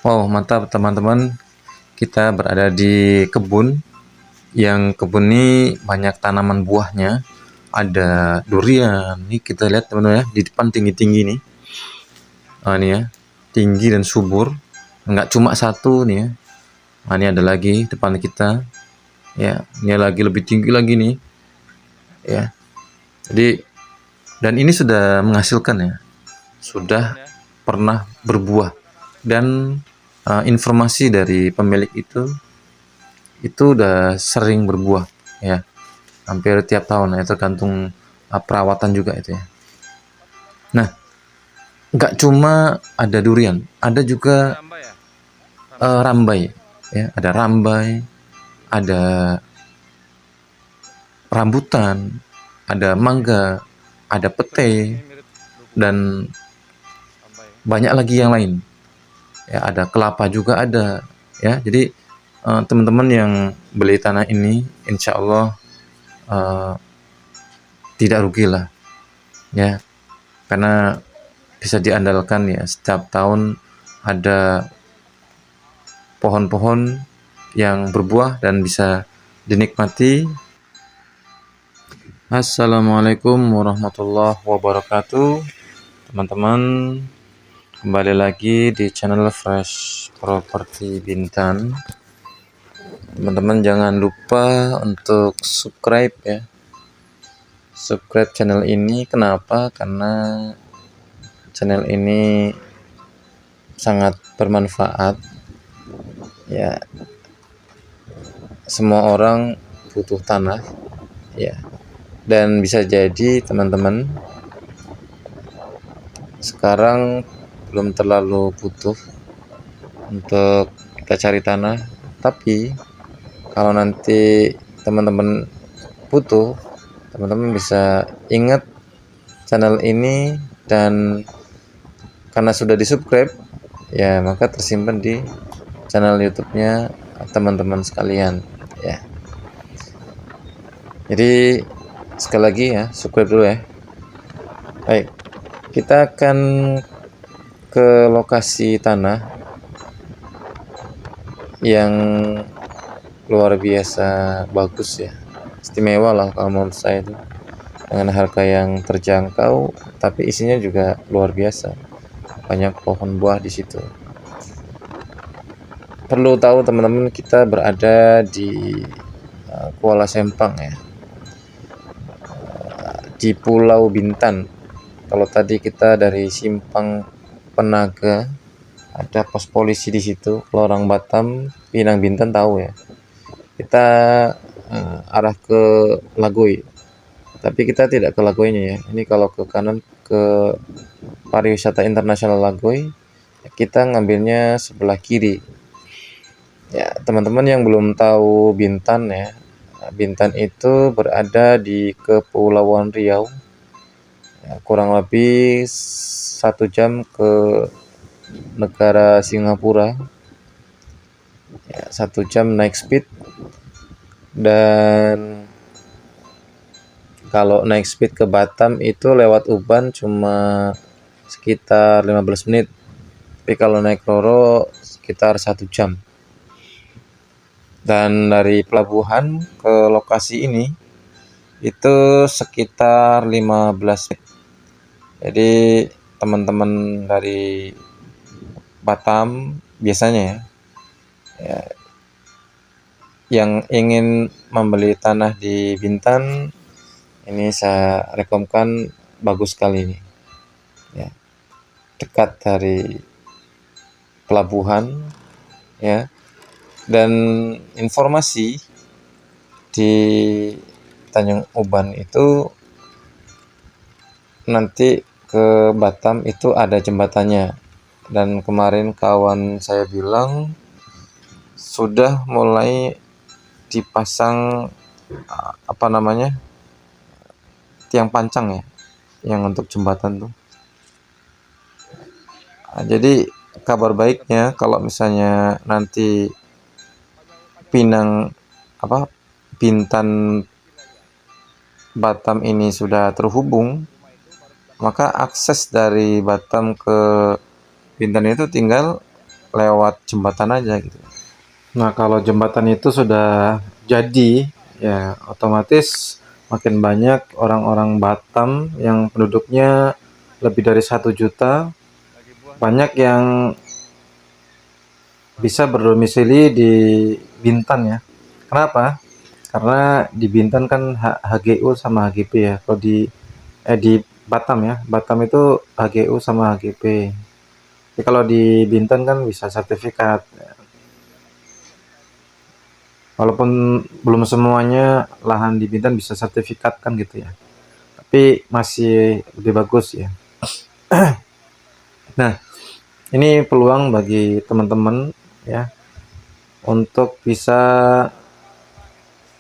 Wow, mantap teman-teman. Kita berada di kebun. Yang kebun ini banyak tanaman buahnya. Ada durian. Nih kita lihat teman-teman ya, di depan tinggi-tinggi nih. Ini ya, tinggi dan subur. Enggak cuma satu nih ya. Ini ada lagi depan kita. Ya, ini lagi lebih tinggi lagi nih. Ya. Jadi dan ini sudah menghasilkan ya. Sudah pernah berbuah dan informasi dari pemilik itu udah sering berbuah ya, hampir tiap tahun ya, tergantung perawatan juga itu ya. Nah, nggak cuma ada durian, ada juga rambai ya, ada rambai, ada rambutan, ada mangga, ada pete, dan banyak lagi yang lain ya, ada kelapa juga ada ya. Jadi teman-teman yang beli tanah ini insya Allah uh, tidak rugi lah ya, karena bisa diandalkan ya, setiap tahun ada pohon-pohon yang berbuah dan bisa dinikmati. Assalamualaikum warahmatullahi wabarakatuh teman-teman, kembali lagi di channel Fresh Property Bintan. Teman-teman jangan lupa untuk subscribe ya, subscribe channel ini. Kenapa? Karena channel ini sangat bermanfaat ya, semua orang butuh tanah ya, dan bisa jadi teman-teman sekarang belum terlalu butuh untuk kita cari tanah, tapi kalau nanti teman-teman butuh, teman-teman bisa ingat channel ini, dan karena sudah di subscribe ya, maka tersimpan di channel YouTube-nya teman-teman sekalian ya. Jadi sekali lagi ya, subscribe dulu ya. Baik, kita akan ke lokasi tanah yang luar biasa bagus ya, istimewa lah kalau menurut saya itu, dengan harga yang terjangkau tapi isinya juga luar biasa, banyak pohon buah di situ. Perlu tahu teman-teman, kita berada di Kuala Sempang ya, di Pulau Bintan. Kalau tadi kita dari Simpang Penaga, ada pos polisi di situ. Kalau orang Batam, Pinang Bintan tahu ya. Kita arah ke Lagoy, tapi kita tidak ke Lagoynya ya. Ini kalau ke kanan ke pariwisata internasional Lagoy, kita ngambilnya sebelah kiri. Ya, teman-teman yang belum tahu Bintan ya, Bintan itu berada di Kepulauan Riau. Ya, kurang lebih 1 jam ke negara Singapura. Ya, 1 jam naik speed, dan kalau naik speed ke Batam itu lewat Uban cuma sekitar 15 menit. Tapi kalau naik Roro sekitar 1 jam. Dan dari pelabuhan ke lokasi ini itu sekitar 15 menit. Jadi teman-teman dari Batam biasanya ya, yang ingin membeli tanah di Bintan, ini saya rekomkan, bagus sekali ini ya, dekat dari pelabuhan ya. Dan informasi di Tanjung Uban itu nanti ke Batam itu ada jembatannya, dan kemarin kawan saya bilang sudah mulai dipasang tiang pancang ya, yang untuk jembatan tuh. Jadi kabar baiknya, kalau misalnya nanti Pinang Bintan Batam ini sudah terhubung, maka akses dari Batam ke Bintan itu tinggal lewat jembatan aja gitu. Nah, kalau jembatan itu sudah jadi, ya otomatis makin banyak orang-orang Batam yang penduduknya lebih dari 1 juta, banyak yang bisa berdomisili di Bintan ya. Kenapa? Karena di Bintan kan HGU sama HGP ya. Kalau di Batam ya, Batam itu HGU sama HGP. Jadi kalau di Bintan kan bisa sertifikat. Walaupun belum semuanya lahan di Bintan bisa sertifikat kan gitu ya. Tapi masih lebih bagus ya. Nah, ini peluang bagi teman-teman ya untuk bisa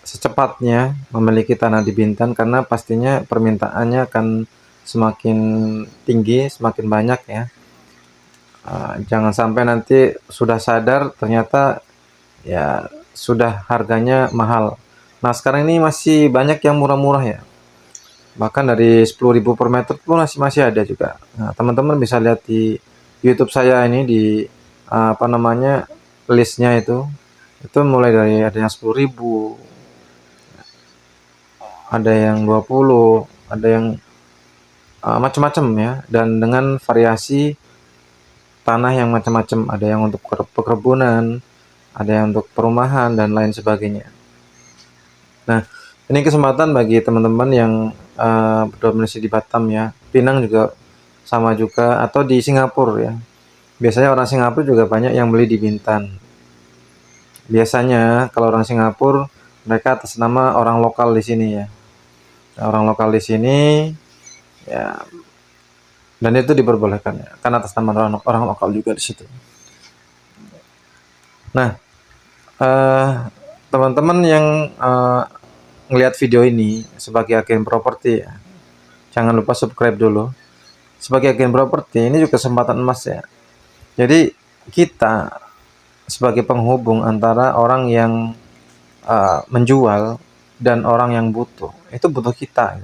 secepatnya memiliki tanah di Bintan, karena pastinya permintaannya akan semakin tinggi, semakin banyak ya. Jangan sampai nanti sudah sadar ternyata ya sudah harganya mahal. Nah, sekarang ini masih banyak yang murah-murah ya. Bahkan dari 10.000 per meter pun masih ada juga. Nah, teman-teman bisa lihat di YouTube saya ini di apa namanya listnya itu mulai dari ada yang 10.000, ada yang 20, ada yang macam-macam ya, dan dengan variasi tanah yang macam-macam, ada yang untuk perkebunan, ada yang untuk perumahan dan lain sebagainya. Nah, ini kesempatan bagi teman-teman yang berdomisili di Batam ya. Pinang juga sama juga, atau di Singapura ya. Biasanya orang Singapura juga banyak yang beli di Bintan. Biasanya kalau orang Singapura mereka atas nama orang lokal di sini ya. Orang lokal di sini ya, dan itu diperbolehkan ya, kan atas nama orang lokal juga di situ. Nah, teman-teman yang ngelihat video ini sebagai agen properti ya, jangan lupa subscribe dulu. Sebagai agen properti ini juga kesempatan emas ya. Jadi kita sebagai penghubung antara orang yang menjual dan orang yang butuh, itu butuh kita.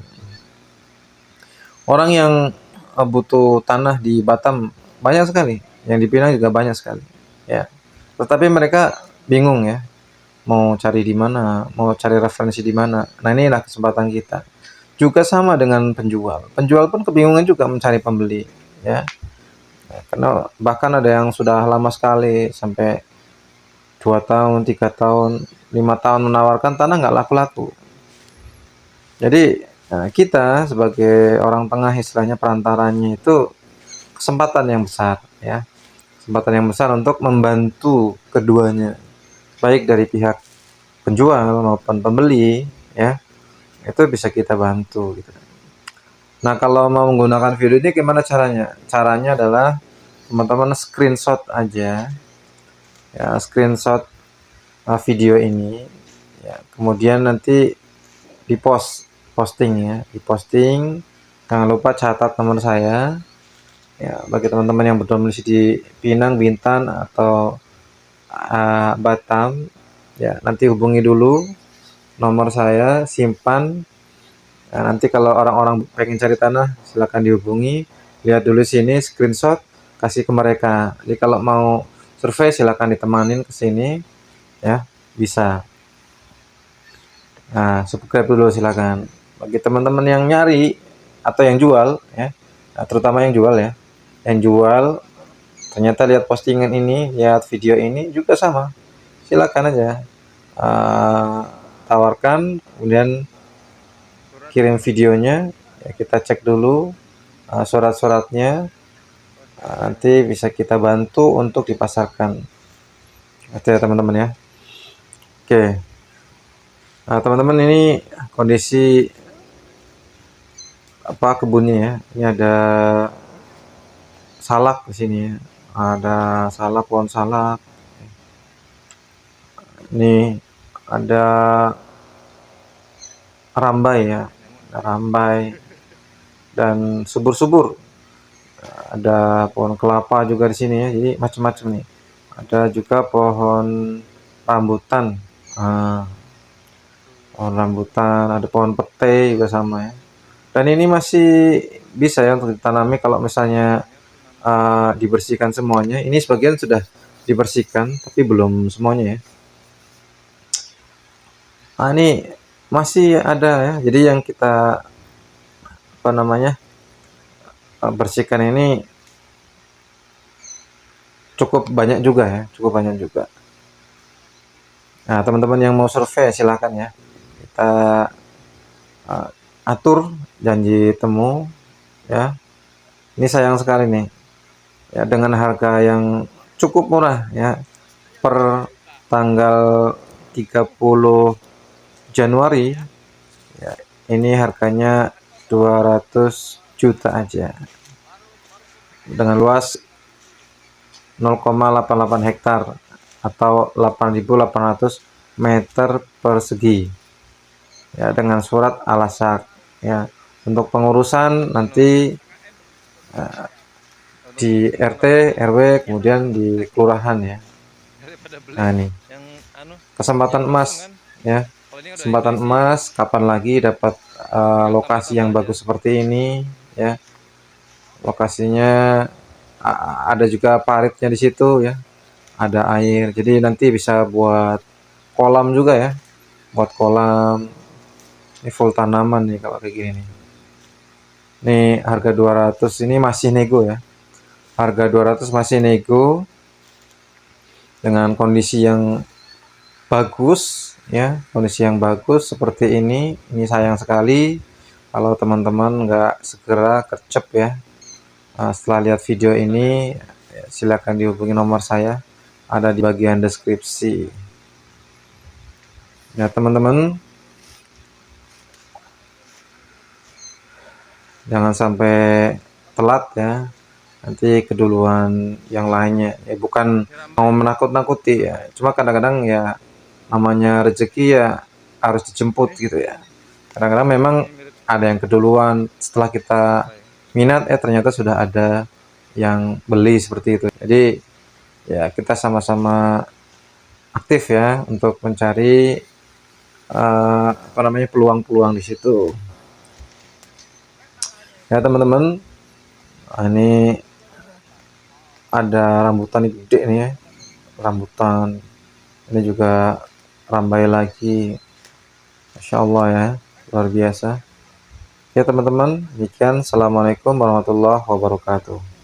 Orang yang butuh tanah di Batam banyak sekali, yang di Pinang juga banyak sekali ya. Tetapi mereka bingung ya, mau cari di mana, mau cari referensi di mana. Nah, inilah kesempatan kita. Juga sama dengan penjual. Penjual pun kebingungan juga mencari pembeli ya. Karena bahkan ada yang sudah lama sekali sampai 2 tahun, 3 tahun, 5 tahun menawarkan tanah nggak laku-laku. Jadi kita sebagai orang tengah, istilahnya perantaranya, itu kesempatan yang besar ya. Kesempatan yang besar untuk membantu keduanya, baik dari pihak penjual maupun pembeli ya. Itu bisa kita bantu gitu. Nah, kalau mau menggunakan video ini gimana caranya? Caranya adalah teman-teman screenshot aja ya, screenshot video ini ya, kemudian nanti posting ya, diposting. Jangan lupa catat nomor saya ya, bagi teman-teman yang berdomisili di Pinang, Bintan atau Batam ya. Nanti hubungi dulu nomor saya, simpan. Nah, nanti kalau orang-orang pengen cari tanah silahkan dihubungi, lihat dulu sini, screenshot, kasih ke mereka. Jadi kalau mau survei silahkan ditemanin ke sini ya, bisa. Nah, subscribe dulu silakan. Bagi teman-teman yang nyari atau yang jual ya, nah, terutama yang jual ya, yang jual ternyata lihat postingan ini, lihat video ini juga sama, silakan aja tawarkan, kemudian kirim videonya ya, kita cek dulu surat-suratnya, nanti bisa kita bantu untuk dipasarkan. Itu ya teman-teman ya. Oke. Nah, teman-teman, ini kondisi kebunnya ya. Ini ada salak di sini ya. Ada salak, pohon salak. Ini ada rambai ya. Ada rambai dan subur-subur. Ada pohon kelapa juga di sini ya. Jadi macam-macam nih. Ada juga pohon rambutan. Pohon rambutan, ada pohon pete juga sama ya. Dan ini masih bisa ya untuk ditanami kalau misalnya dibersihkan semuanya. Ini sebagian sudah dibersihkan, tapi belum semuanya ya. Nah, ini masih ada ya. Jadi yang kita bersihkan ini cukup banyak juga ya, cukup banyak juga. Nah, teman-teman yang mau survei silahkan ya. Kita atur janji temu ya. Ini sayang sekali nih ya, dengan harga yang cukup murah ya, per tanggal 30 Januari ya, ini harganya 200 juta aja dengan luas 0,88 hektar atau 8.800 meter persegi ya, dengan surat alasak ya. Untuk pengurusan nanti di RT, RW, kemudian di kelurahan ya. Nah, ini kesempatan emas ya, kesempatan emas. Kapan lagi dapat lokasi yang bagus seperti ini ya. Lokasinya ada juga paritnya di situ ya, ada air, jadi nanti bisa buat kolam juga ya, buat kolam. Ini full tanaman nih kalau kayak gini nih. Nih harga 200 ini masih nego ya, harga 200 masih nego dengan kondisi yang bagus ya, kondisi yang bagus seperti ini. Ini sayang sekali kalau teman-teman nggak segera kercep ya. Setelah lihat video ini silakan dihubungi nomor saya, ada di bagian deskripsi ya teman-teman. Jangan sampai telat ya, nanti keduluan yang lainnya ya. Bukan mau menakut-nakuti ya, cuma kadang-kadang ya namanya rezeki ya harus dijemput gitu ya. Kadang-kadang memang ada yang keduluan, setelah kita minat ternyata sudah ada yang beli seperti itu. Jadi ya kita sama-sama aktif ya untuk mencari peluang-peluang di situ ya teman-teman. Ini ada rambutan gede nih ya, rambutan ini juga rambai lagi, Masya Allah ya, luar biasa ya teman-teman. Demikian, assalamualaikum warahmatullahi wabarakatuh.